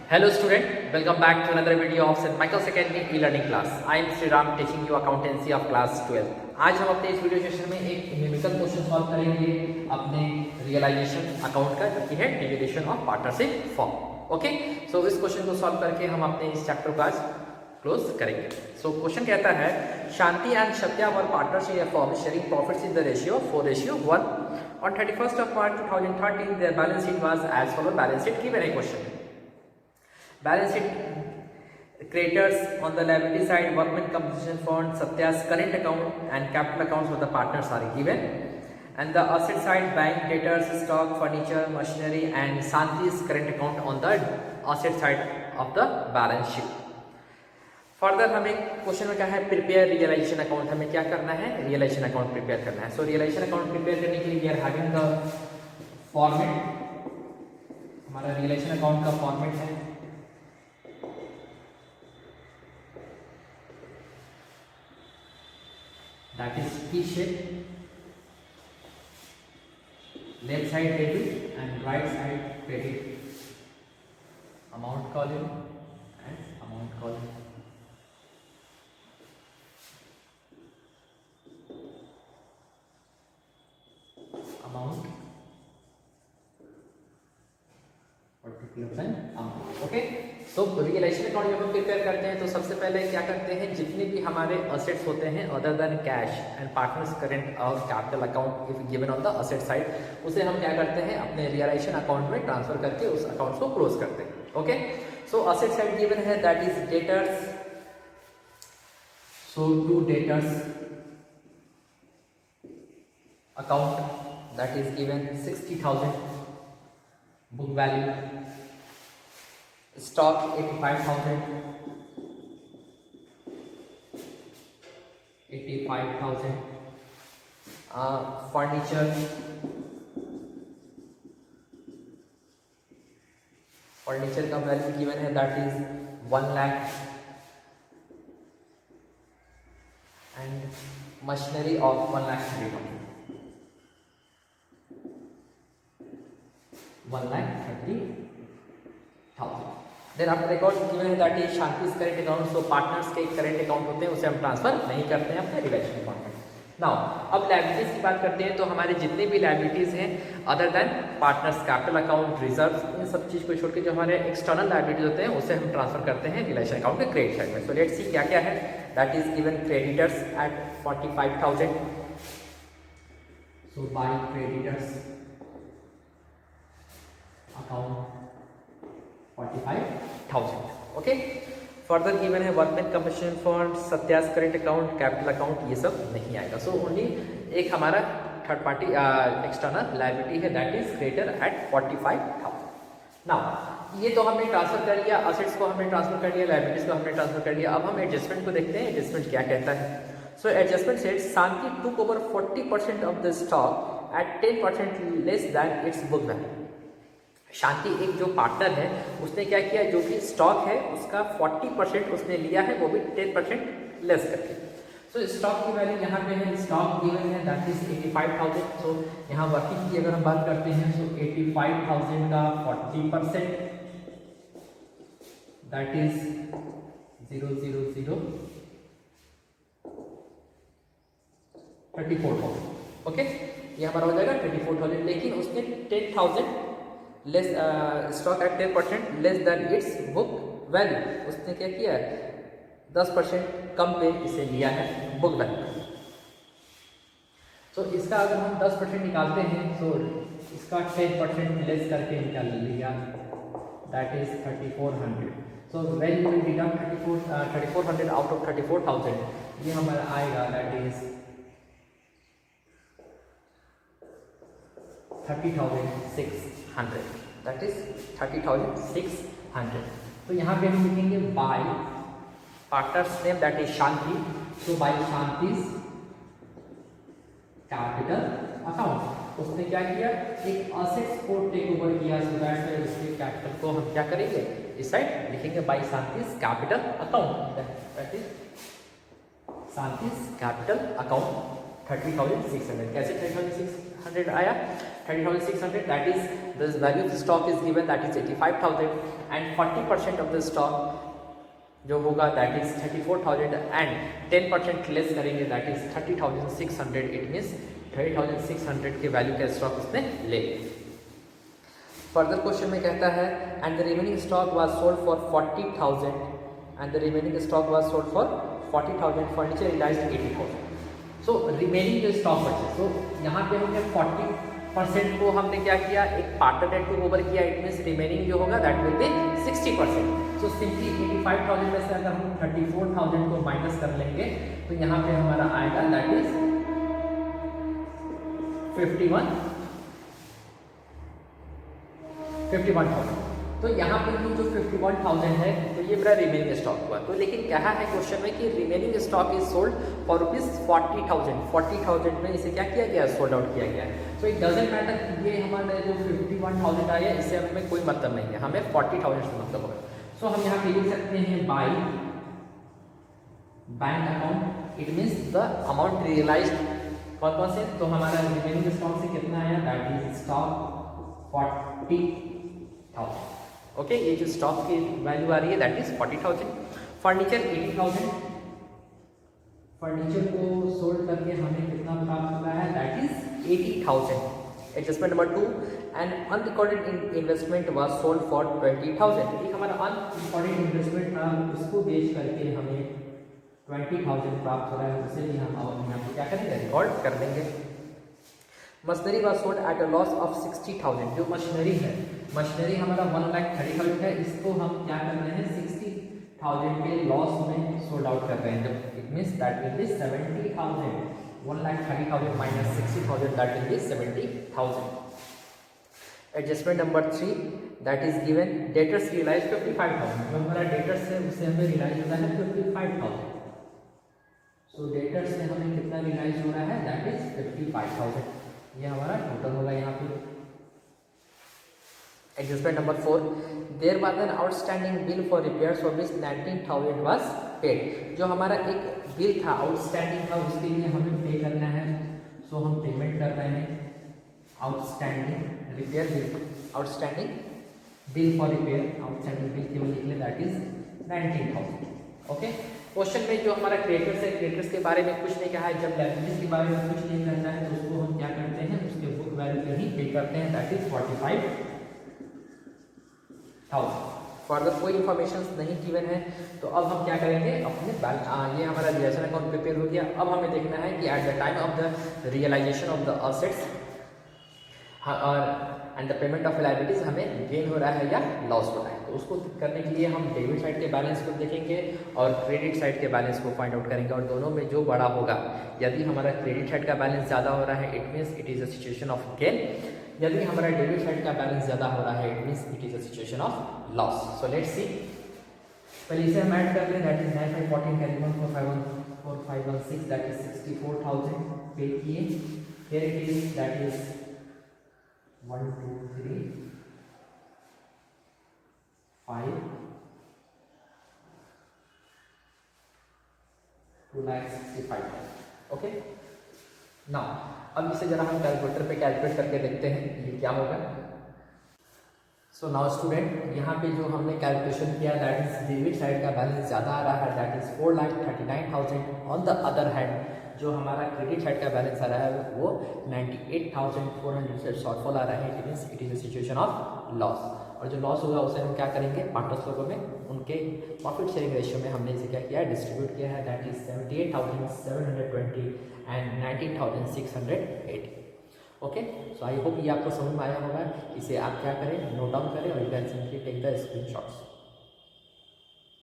Hello student, welcome back to another video of St. Michael's Academy e-learning class. I am Sriram teaching you accountancy of class 12. आज हम अपने इस video session में एक numerical question solve करेंगे अपने realisation account का, जो कि है डिविडेशन ऑफ पार्टनरशिप फॉर्म. ओके, सो इस क्वेश्चन को सॉल्व करके हम अपने इस चैप्टर को आज क्लोज करेंगे. सो क्वेश्चन कहता है Shanti and Satya were partners in a firm sharing profits in the ratio 4:1. On 31st of March 2013 their balance sheet was as follows. Balance sheet given a question. Balance sheet creditors on the liability side, workmen compensation fund, Satya's current account and capital accounts for the partners are given, and the asset side, bank debtors, stock, furniture, machinery and Shanti's current account on the asset side of the balance sheet. Further हमें question में क्या है, prepare realisation account. हमें क्या करना है, realisation account prepare करना है. सो रियलाइजेशन अकाउंट प्रिपेयर करने के लिए we are having the format. हमारा रियलाइजेशन अकाउंट का फॉर्मेट है that is T shape, left side debit and right side credit, amount column and amount column. Amount particular and amount. Okay, so realisation account जब हम prepare करते हैं तो सबसे पहले क्या करते हैं, जितने भी हमारे असेट्स होते हैं other than cash and partners current और capital account if given on the asset side, उसे हम क्या करते हैं अपने रियलाइजेशन अकाउंट में ट्रांसफर करके उस अकाउंट को क्लोज करते हैं. Okay, so asset side given है that is debtors. So to debtors account that is given 60,000, book value, stock 85,000, furniture का वैल्यू गिवन है that is 1 lakh and machinery of 1,30,000. 1,30,000. Then after record given है that is Shanti's current account. So partners के current account होते हैं उसे हम transfer नहीं करते हैं अपने रिलेशन अकाउंट में. नाउ अब लायबिलिटीज की बात करते हैं तो हमारे जितने भी लायबिलिटीज हैं other than partners capital account reserve, इन सब चीज को छोड़ के जो हमारे एक्सटर्नल लायबिलिटीज होते हैं उसे हम ट्रांसफर करते हैं रिलेशन अकाउंट के क्रेडिट साइड में. सो लेट्स सी क्या क्या है. That is given creditors at 45,000. So by creditors account 45,000. Okay, further given है वर्कमैन कंपनसेशन फंड, सत्यास करेंट अकाउंट, कैपिटल अकाउंट, ये सब नहीं आएगा. सो ओनली एक हमारा थर्ड पार्टी एक्सटर्नल लायबिलिटी है that is creditor at 45,000. Now ये तो हमने ट्रांसफर कर लिया, असेट्स को हमने ट्रांसफर कर लिया, लायबिलिटीज को हमने ट्रांसफर कर लिया. अब हम एडजस्टमेंट को देखते हैं, एडजस्टमेंट क्या कहता है. So adjustment said Shanti took over 40% of the stock at 10% less than its book value. Shanti एक जो पार्टनर है उसने क्या किया, जो भी स्टॉक है उसका 40% उसने लिया है, वो भी 10% लेस करके. सो स्टॉक की वैल्यू यहाँ पे है, स्टॉक गिवन है दैट इज 85,000. सो यहाँ वर्किंग की अगर हम बात करते हैं सो 85,000 का 40% दैट इज 000 34,000. ओके, ये हमारा हो जाएगा 34,000. लेकिन उसने 10,000 less stock at 10% less than it's book value, उसने क्या किया है 10% कम पे इसे लिया है बुक वैल्यू. तो इसका अगर हम 10% निकालते हैं तो इसका 10% लेस करके निकाल लिया that is 3,400. So when you will deduct 3,400 out of 34,000, ये हमारा आएगा दैट इज 30,600. That is 30,600. तो यहाँ पे हम लिखेंगे by partner's name that is Shanti. So by Shanti's capital account उसने क्या किया, एक असेट्स को टेक ओवर किया. सो दैट उसके कैपिटल को हम क्या करेंगे इस साइड लिखेंगे by Shanti's capital account. That is Shanti's capital account 30,600। कैसे 30,600 आया? 30,600 that is the value of stock is given that is 85,000 and 40% of the stock जो होगा दैट इज 34,000 एंड 10% लेस करेंगे दैट इज 30,600। इट मीन्स 30,600 के वैल्यू का stock उसने ले। Further question में कहता है and the remaining stock was sold for 40,000 and the remaining stock was sold for 40,000 furniture realised 80,000। So remaining जो स्टॉक बचे, सो यहाँ पे हमने 40% को हमने क्या किया, एक पार्टनर रेट को ओवर किया। इट मीन्स रिमेनिंग जो होगा that will B 60%। So simply 85,000 में से अगर हम 34,000 को माइनस कर लेंगे तो यहाँ पे हमारा आएगा दैट इज 51,000। तो यहाँ पर जो 51,000 है तो ये मेरा रिमेनिंग स्टॉक हुआ। तो लेकिन क्या है क्वेश्चन में कि remaining stock is sold for ₹40,000। 40,000 में इसे क्या किया गया, सोल्ड आउट किया गया। सो इट डजेंट मैटर ये हमारे जो 51,000 आया इससे हमें कोई मतलब नहीं है, हमें 40,000 से मतलब होगा। सो हम यहाँ पे लिख सकते हैं by bank account. It means the amount realised कौन कौन से, तो हमारा रिमेनिंग स्टॉक से कितना आया दैट इज स्टॉक 40,000। ओके ये जो स्टॉक की वैल्यू आ रही है दैट इज 40,000। फर्नीचर 80,000, फर्नीचर को सोल्ड करके हमें कितना प्राप्त हुआ है that is 80,000। Adjustment number 2 and unrecorded investment was sold for 20,000। एक हमारा अनरिकॉर्डेड इन्वेस्टमेंट था, उसको बेच करके हमें 20,000 प्राप्त हो रहा है, उसे भी हम अब यहाँ पे क्या करेंगे, रिकॉर्ड कर देंगे। Machinery was sold at a loss of 60,000। जो मशीनरी है, मशीनरी हमारा 1,30,000 है, इसको हम क्या कर रहे हैं 60,000 के लॉस में सोल्ड आउट कर रहे हैं। जब it means that will be 70,000। 1,30,000 minus 60,000 that will be 70,000। Adjustment number 3 that is given debtors realise 55,000। जो हमारा डेटर्स है उससे हमें रियलाइज होता है 55,000। सो डेटर्स से हमें कितना रियलाइज हो रहा है दैट इज 55,000। ये हमारा टोटल होगा यहाँ पे। Adjustment number 4 there was an outstanding bill for repairs for which 19,000 was paid. जो हमारा एक बिल था आउटस्टैंडिंग था उसके लिए हमें पे करना है, सो हम पेमेंट कर रहे हैं। Outstanding repair bill, outstanding bill for repair, outstanding bill केवल लिख ले दैट इज 19,000। ओके क्वेश्चन में जो हमारा क्रेडिटर्स है, क्रेडिटर्स के बारे में कुछ नहीं कहा है। जब लायबिलिटीज के बारे में कुछ नहीं कहता है तो उसको हम क्या करते हैं, उसके बुक वैल्यू पे ही पे करते हैं दैट इज 45,000। फर्दर कोई इन्फॉर्मेशन नहीं गिवन है तो अब हम क्या करेंगे, अपने ये हमारा रियलाइजेशन अकाउंट प्रिपेयर हो गया। अब हमें देखना है कि at the time of the realisation of the assets और and the payment of liabilities हमें गेन हो रहा है या लॉस हो रहा है। तो उसको करने के लिए हम डेबिट साइड के बैलेंस को देखेंगे और क्रेडिट साइड के बैलेंस को फाइंड आउट करेंगे, और दोनों में जो बड़ा होगा, यदि हमारा क्रेडिट साइड का बैलेंस ज़्यादा हो रहा है it means it is a situation of gain, यदि हमारा डेबिट साइड का बैलेंस ज़्यादा हो रहा है it means it is a situation of loss. So let's सी, पहले इसे हम ऐड कर लें that is 9 5 14 carry 1 4 5 1 4 5 1 6 that is 64,000 पे किए। Here it is that is 1 2 3 5 2,65,000। Okay now अब इसे जरा हम कैलकुलेटर पे कैलकुलेट करके देखते हैं ये क्या होगा। सो नाउ स्टूडेंट, यहाँ पे जो हमने कैलकुलेशन किया दैट इज डेबिट साइड का बैलेंस ज़्यादा आ रहा है that is 4,39,000। On the other hand जो हमारा क्रेडिट साइड का बैलेंस आ रहा है वो 98,400 से शॉर्टफॉल आ रहा है। It means it is a situation of loss, और जो लॉस होगा उसे हम क्या करेंगे, पार्टनर्स लोगों में उनके प्रॉफिट शेयरिंग रेशियो में हमने इसे क्या किया है, डिस्ट्रीब्यूट किया है that is 78,720 and 19,680। Okay so I hope ये आपको समझ में आया होगा। इसे आप क्या करें, नोट डाउन करें और you can simply take the screenshots.